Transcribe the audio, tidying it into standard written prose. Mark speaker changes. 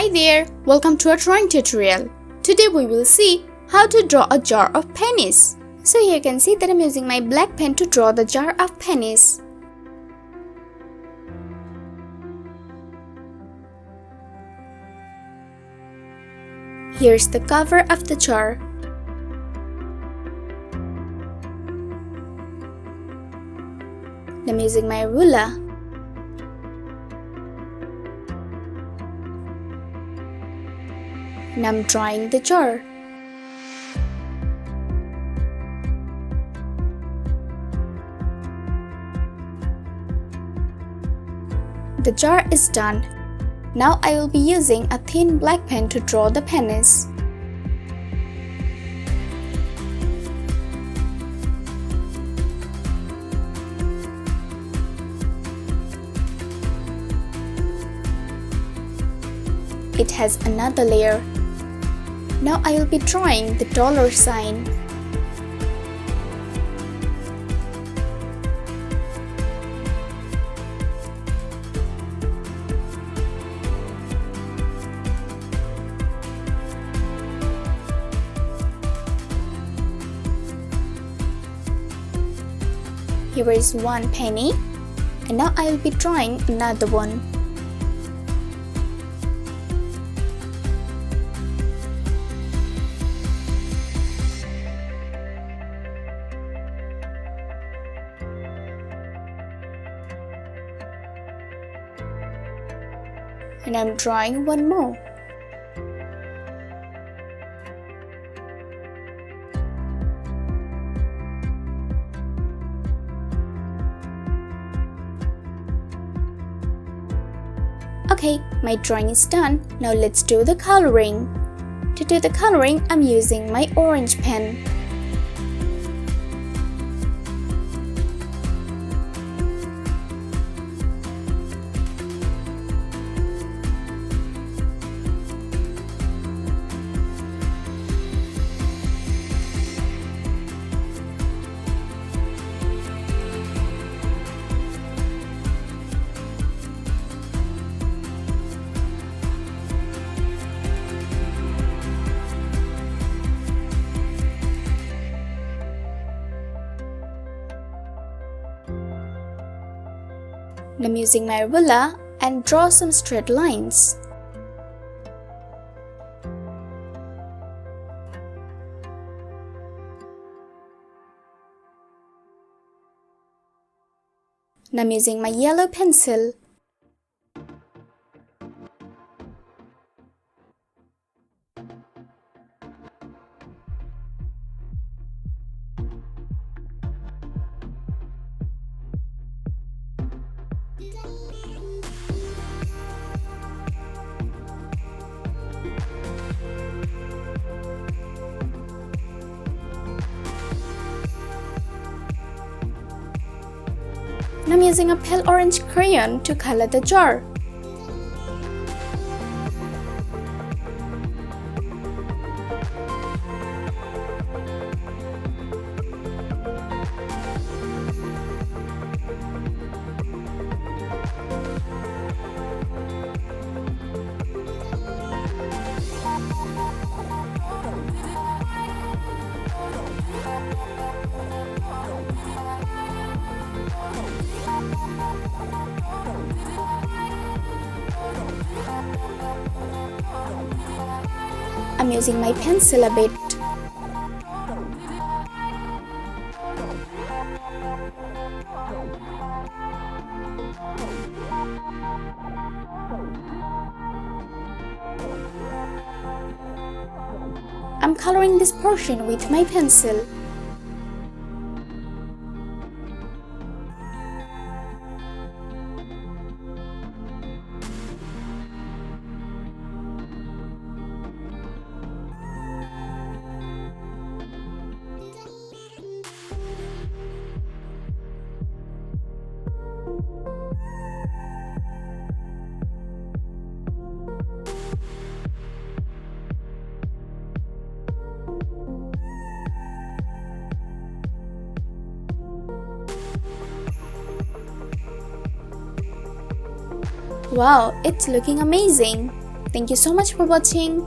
Speaker 1: Hi there, welcome to our drawing tutorial. Today we will see how to draw a jar of pennies. So here you can see that I'm using my black pen to draw the jar of pennies. Here's the cover of the jar. I'm using my ruler. And I'm drawing the jar. The jar is done. Now I will be using a thin black pen to draw the pennies. It has another layer. Now I will be drawing the dollar sign. Here is one penny, and now I will be drawing another one. And I'm drawing one more. Okay, my drawing is done. Now let's do the coloring. To do the coloring, I'm using my orange pen. I'm using my ruler and draw some straight lines. And I'm using my yellow pencil. And I'm using a pale orange crayon to color the jar. I'm using my pencil a bit. I'm coloring this portion with my pencil. Wow, it's looking amazing! Thank you so much for watching.